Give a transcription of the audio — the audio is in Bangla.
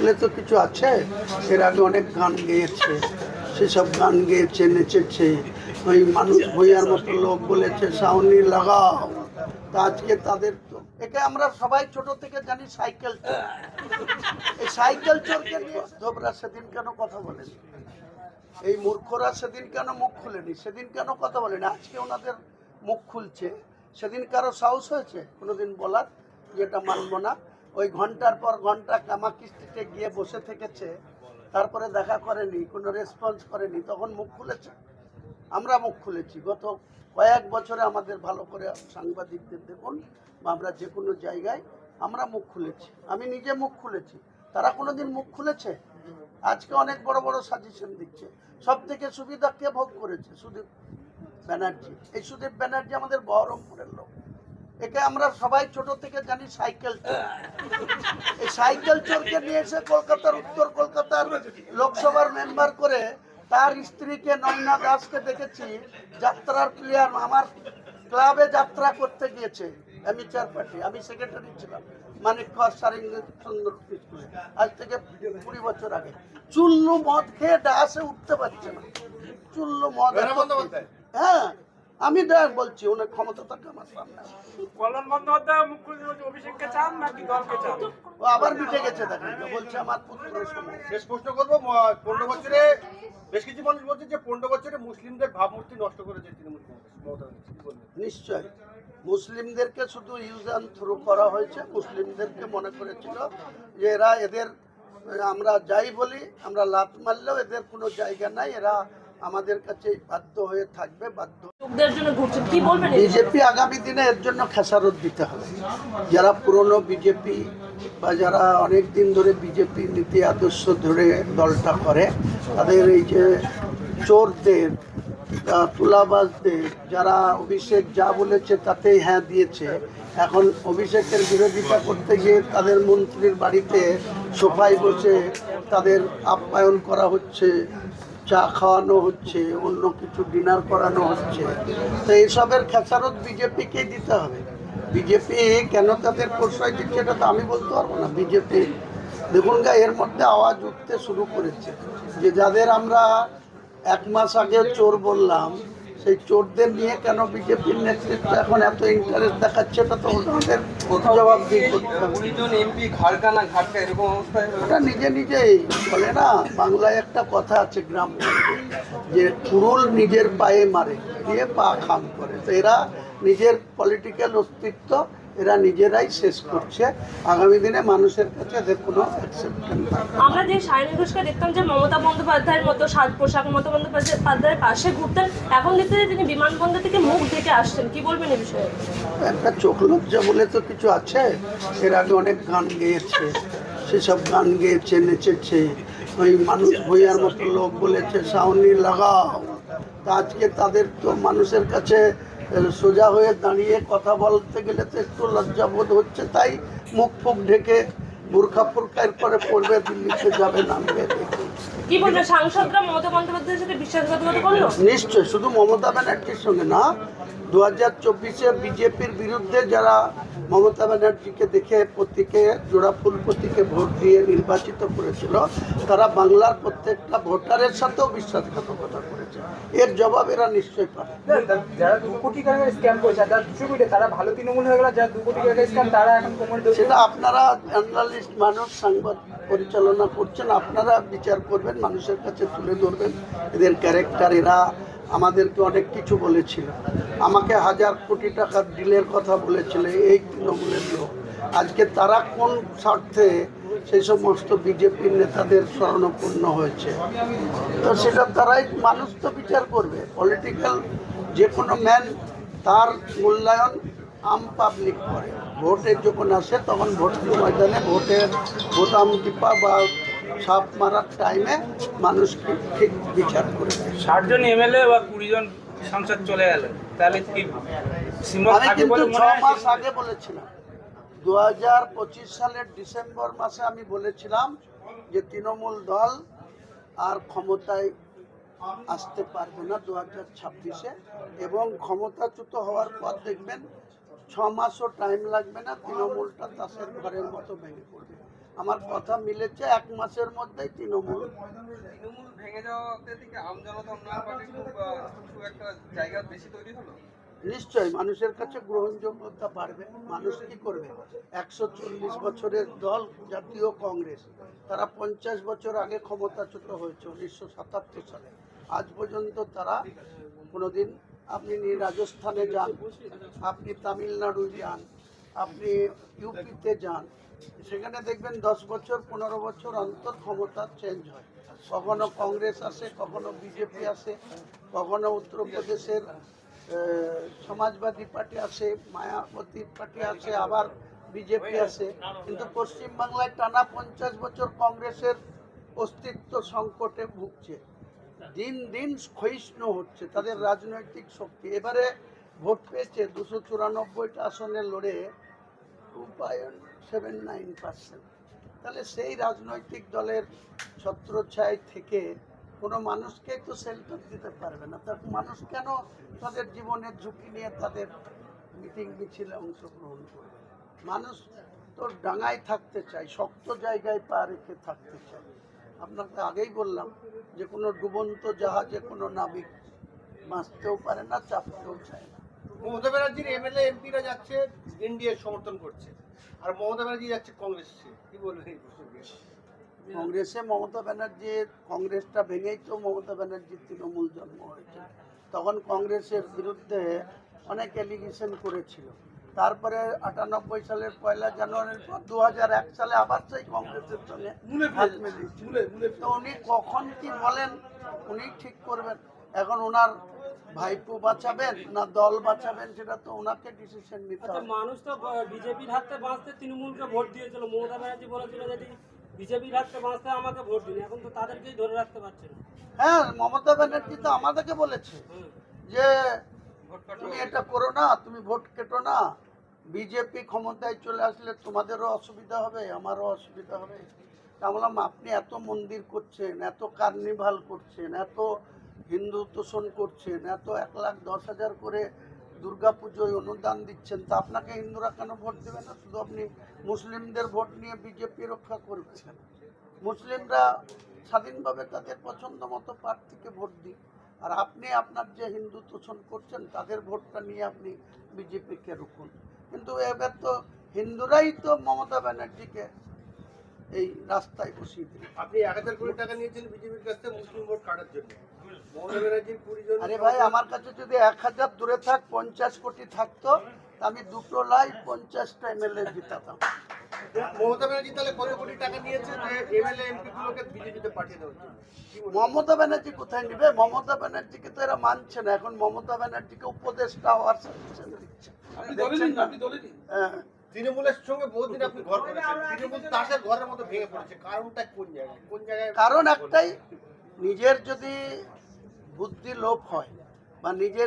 বলে তো কিছু আছে। এর আগে অনেক গান গেয়েছে, সেসব গান গেয়েছে, নেচেছে। ওই মানুষ ভূঁইয়ার মতো লোক বলেছে সাউনি লাগাও। তা আজকে তাদের তো একে আমরা সবাই ছোট থেকে জানি সাইকেল চোর। এই সাইকেল চোরকে নিয়ে ধোবরা সেদিন কেন কথা বলেনি? এই মূর্খরা সেদিন কেন মুখ খুলেনি? সেদিন কেন কথা বলেনি? আজকে ওনাদের মুখ খুলছে। সেদিন কারো সাহস হয়েছে কোনোদিন বলার যেটা মানব না? ওই ঘন্টার পর ঘন্টা কামাকিস্তিতে গিয়ে বসে থেকেছে, তারপরে দেখা করেনি, কোনো রেসপন্স করেনি, তখন মুখ খুলেছে। আমরা মুখ খুলেছি গত কয়েক বছরে। আমাদের ভালো করে সাংবাদিকদের দেখুন, বা আমরা যে কোনো জায়গায় আমরা মুখ খুলেছি। আমি নিজে মুখ খুলেছি, তারা কোনোদিন মুখ খুলেছে? আজকে অনেক বড় বড় সাজেশন দিচ্ছে। সব থেকে সুবিধা কে ভোগ করেছে? সুদীপ ব্যানার্জি। এই সুদীপ ব্যানার্জি আমাদের বহরমপুরের লোক। একে আমরা সবাই ছোট থেকে জানি সাইকেল চোর। এই সাইকেল চোরকে নিয়ে এসে কলকাতার, উত্তর কলকাতার লোকসভার মেম্বার করে তার স্ত্রীকে নয়না দাসকে দেখেছি যাত্রার প্লেয়ার, আমার ক্লাবে যাত্রা করতে গিয়েছে অ্যামেচার পার্টি। আমি সেক্রেটারি ছিলাম মানিক সারিঙ্গচন্দ্র স্কুলে, আজ থেকে 20 বছর আগে। চুল্লু মদ খেয়ে ডাসে উঠতে পারছে না। চুল্লু মদ, হ্যাঁ আমি দেখ বলছি, ওনার ক্ষমতা থাকে আমার সামনে। ও আবার মিটে গেছে, দেখেন বলছে আমার পুত্রের সময়। শেষ প্রশ্ন করবো, 15 বছরে বেশ কিছু মানুষ বলছে যে 15 বছরে মুসলিমদের ভাবমূর্তি নষ্ট করেছে তৃণমূল কংগ্রেস। নিশ্চয় মুসলিমদেরকে শুধু ইউজ অ্যান্ড থ্রো করা হয়েছে। মুসলিমদেরকে মনে করেছিল যে এরা, এদের আমরা যাই বলি, আমরা লাত মারলেও এদের কোনো জায়গা নাই, এরা আমাদের কাছে বাধ্য হয়ে থাকবে, বাধ্য। বিজেপি আগামী দিনে এর জন্য খেসারত দিতে হবে। যারা পুরনো বিজেপি বা যারা অনেক দিন ধরে বিজেপি নীতি আদর্শ ধরে দলটা করে, তাদের এই যে চোরদের, তুলাবাজদের, যারা অভিষেক যা বলেছে তাতেই হ্যাঁ দিয়েছে, এখন অভিষেকের বিরোধিতা করতে গিয়ে তাদের মন্ত্রীর বাড়িতে সোফায় বসে তাদের আপ্যায়ন করা হচ্ছে, চা খাওয়ানো হচ্ছে, অন্য কিছু ডিনার করানো হচ্ছে। তো এইসবের খেসারত বিজেপিকেই দিতে হবে। বিজেপি কেন তাদের প্রশ্রয় দিচ্ছে এটা তো আমি বলতে পারবো না। বিজেপি দেখুন গা, এর মধ্যে আওয়াজ উঠতে শুরু করেছে যে যাদের আমরা 1 মাস আগে চোর বললাম, সেই চোরদের নিয়ে কেন বিজেপির নেতৃত্ব এখন এত ইন্টারেস্ট দেখাচ্ছে, এটা তো ওদের জবাব দিয়ে করতে হবে। ওটা নিজে নিজেই বলে না, বাংলায় একটা কথা আছে গ্রাম যে কুড়ুল নিজের পায়ে মারে, দিয়ে পা খাম করে। তো এরা নিজের পলিটিক্যাল অস্তিত্ব এরা নিজেরাই শেষ করছে। আগামী দিনে মানুষের কাছে এদের কোনো অ্যাকসেপ্টেন্স। আমরা যে শাইনি ঘোষকে দেখতাম যে মমতা বন্দ্যোপাধ্যায়ের মতো সাজ পোশাক মমতা বন্দ্যোপাধ্যায়ের পাশে ঘুরতেন, এখন দেখতে যে তিনি বিমানবন্দর থেকে মুখ ঢেকে আসছেন, কি বলবেন এই বিষয়ে? একটা চোখ লজ্জা বলে তো কিছু আছে। এর আগে অনেক গান গেয়েছে, সেসব গান গেয়েছে, নেচেছে। ওই মানুষ ভূঁইয়ার মতো লোক বলেছে সাউনি লাগাও। তা আজকে তাদের তো মানুষের কাছে সোজা হয়ে দাঁড়িয়ে কথা বলতে গেলে তো একটু লজ্জাবোধ হচ্ছে, তাই মুখ ফুক ঢেকে বুরখা ফুরকার পরে পড়বে, দিল্লিতে যাবে, নামবে। কি বলবেন, সাংসদরা মমতা বন্দ্যোপাধ্যায়ের সাথে বিশ্বাসঘাতকতা করলো? নিশ্চয়, শুধু মমতা ব্যানার্জির সঙ্গে না, 2024-এ বিজেপির বিরুদ্ধে যারা মমতা ব্যানার্জিকে দেখে প্রতীকে, জোড়া ফুল প্রতীকে ভোট দিয়ে নির্বাচিত করেছিল, তারা বাংলার প্রত্যেকটা ভোটারের সাথেও বিশ্বাসঘাতকতা করেছে। এর জবাব এরা নিশ্চয়ই পাবে। যারা 2 কোটি টাকার স্ক্যাম করেছে, যারা 200 কোটি, তারা ভালো তৃণমূল হয়ে গেল। যারা 2 কোটি টাকার স্ক্যাম, তারা এখন কোমর দোষ। সেটা আপনারা জার্নালিস্ট মানুষ, সংবাদ পরিচালনা করছেন, আপনারা বিচার করবেন, মানুষের কাছে তুলে ধরবেন এদের ক্যারেক্টার। এরা আমাদেরকে অনেক কিছু বলেছিল, আমাকে 1000 কোটি টাকার ডিলের কথা বলেছিল এই তৃণমূলের লোক। আজকে তারা কোন স্বার্থে সেই সমস্ত বিজেপির নেতাদের শরণাপন্ন হয়েছে, তো সেটা তারাই, মানুষ তো বিচার করবে। পলিটিক্যাল যে কোনো ম্যান, তার মূল্যায়ন আম পাবলিক করে। ভোটের যখন আসে তখন ভোটের ময়দানে ভোটের বোতাম টিপা বা ছাপ মারার টাইমে মানুষ ঠিক বিচার করে। 60 জন এমএলএ বা 20 জন সাংসদ চলে গেলেন, তাহলে কি আমি কিন্তু 6 মাস আগে বলেছিলাম, 2025 সালের ডিসেম্বর মাসে আমি বলেছিলাম যে তৃণমূল দল আর ক্ষমতায় আসতে পারবে না 2026-এ, এবং ক্ষমতাচ্যুত হওয়ার পর দেখবেন 6 মাসও টাইম লাগবে না, তৃণমূলটা তাসের ঘরের মতো ভেঙে পড়বে। আমার কথা মিলেছে, 1 মাসের মধ্যেই তৃণমূল। তৃণমূল ভেঙে যাওয়াতে থেকে আমজনতা উন্নয়ন পার্টি খুব একটা জায়গা বেশি তৈরি হলো। নিশ্চয়ই মানুষের কাছে গ্রহণযোগ্যতা বাড়বে। মানুষ কি করবে? 140 বছরের দল জাতীয় কংগ্রেস, তারা 50 বছর আগে ক্ষমতাচ্যুত হয়েছে 1977 সালে। আজ পর্যন্ত তারা কোনোদিন, আপনি রাজস্থানে যান, আপনি তামিলনাড়ু যান, আপনি ইউপিতে যান, সেখানে দেখবেন 10 বছর 15 বছর অন্তর ক্ষমতা চেঞ্জ হয়। কখনো কংগ্রেস আসে, কখনো বিজেপি আসে, কখনো উত্তরপ্রদেশের সমাজবাদী পার্টি আসে, মায়াবতী পার্টি আসে, আবার বিজেপি আসে। কিন্তু পশ্চিমবাংলায় টানা 50 বছর কংগ্রেসের অস্তিত্ব সংকটে ভুগছে। দিন দিন ক্ষয়িষ্ণু হচ্ছে তাদের রাজনৈতিক শক্তি। এবারে ভোট পেয়েছে 294টা আসনে লড়ে 2.79%। তাহলে সেই রাজনৈতিক দলের ছত্রছায়া থেকে কোনো মানুষকেই তো শেল্টার দিতে পারবে না। তার মানুষ কেন তাদের জীবনের ঝুঁকি নিয়ে তাদের মিটিং মিছিলে অংশগ্রহণ করবে? মানুষ তো ডাঙায় থাকতে চায়, শক্ত জায়গায় পা রেখে থাকতে চায়। আপনাকে আগেই বললাম যে কোনো ডুবন্ত জাহাজে কোনো নাবিক বাঁচতেও পারে না, চাপতেও চায় না। মমতা ব্যানার্জির এমএলএ এমপিরা যাচ্ছে এনডিএ সমর্থন করছে, আর মমতা ব্যানার্জি যাচ্ছে কংগ্রেসে, কি বলবেন এই প্রসঙ্গে? কংগ্রেসে মমতা ব্যানার্জি, কংগ্রেসটা ভেঙেই তো মমতা ব্যানার্জির তৃণমূল জন্ম হয়েছে। তখন কংগ্রেসের বিরুদ্ধে অনেক অ্যালিগেশন করেছিল। তারপরে 98 সালের 1 জানুয়ারির পর 2001 সালে আবার সেই কংগ্রেসের সঙ্গে হাত মিলিয়েছিল। তো উনি কখন কি বলেন উনি ঠিক করবেন। এখন ওনার ভাইপো বাঁচাবেন না দল বাঁচাবেন, সেটা তো ওনাকে ডিসিশন নিতে হবে। মানুষ তো বিজেপির হাতে বাঁচতে তৃণমূলকে ভোট দিয়েছিল। মমতা ব্যানার্জি বলেছিল যদি বিজেপির হাতে বাঁচতে আমাকে ভোট দিন, এখন তো তাদেরকেই ধরে রাখতে পারছে না। হ্যাঁ, মমতা ব্যানার্জি তো আমাদেরকে বলেছে যে তুমি এটা করো না, তুমি ভোট কেটো না, বিজেপি ক্ষমতায় চলে আসলে তোমাদেরও অসুবিধা হবে, আমারও অসুবিধা হবে। তা বললাম, আপনি এত মন্দির করছেন, এত কার্নিভাল করছেন, এত হিন্দু তোষণ করছেন, এত 1,10,000 করে দুর্গাপুজোয় অনুদান দিচ্ছেন, তা আপনাকে হিন্দুরা কেন ভোট দেবে না? শুধু আপনি মুসলিমদের ভোট নিয়ে বিজেপি রক্ষা করবেন কেন? মুসলিমরা স্বাধীনভাবে তাদের পছন্দ মতো প্রার্থীকে ভোট দিন, আর আপনি আপনার যে হিন্দু তোষণ করছেন তাদের ভোটটা নিয়ে আপনি বিজেপিকে রুখুন। কিন্তু এবার তো হিন্দুরাই তো মমতা ব্যানার্জিকে এই রাস্তায় বসিয়ে দিল। আপনি 1000 কোটি টাকা নিয়েছেন বিজেপির কাছ থেকে মুসলিম ভোট কাটার জন্য। মমতা ব্যানার্জির 20 জন। আরে ভাই, আমার কাছে যদি 1000 দূরে থাক 50 কোটি থাকতো, তা আমি 2 লাই 50টা এমএলএ জিতাতাম। মমতা ব্যানার্জি তাহলে কত কোটি টাকা নিয়েছে যে এমএলএ এমপি গুলোকে বিজেপিতে পাঠিয়ে দেওয়ার জন্য? কি বলবেন? মমতা ব্যানার্জি কোথায় নেবে? মমতা ব্যানার্জিকে তো এরা মানছে না। এখন মমতা ব্যানার্জিকে উপদেষ্টা হওয়ার সাজেশন দিচ্ছে। হ্যাঁ, তৃণমূলের সঙ্গে বহুদিন আপনি ঘর করেছেন, তৃণমূল তাসের ঘরের মতো ভেঙে পড়েছে। কারণটা কোন জায়গায়? কোন জায়গায়? কারণ একটাই, নিজের যদি বুদ্ধি লোপ হয় বা নিজের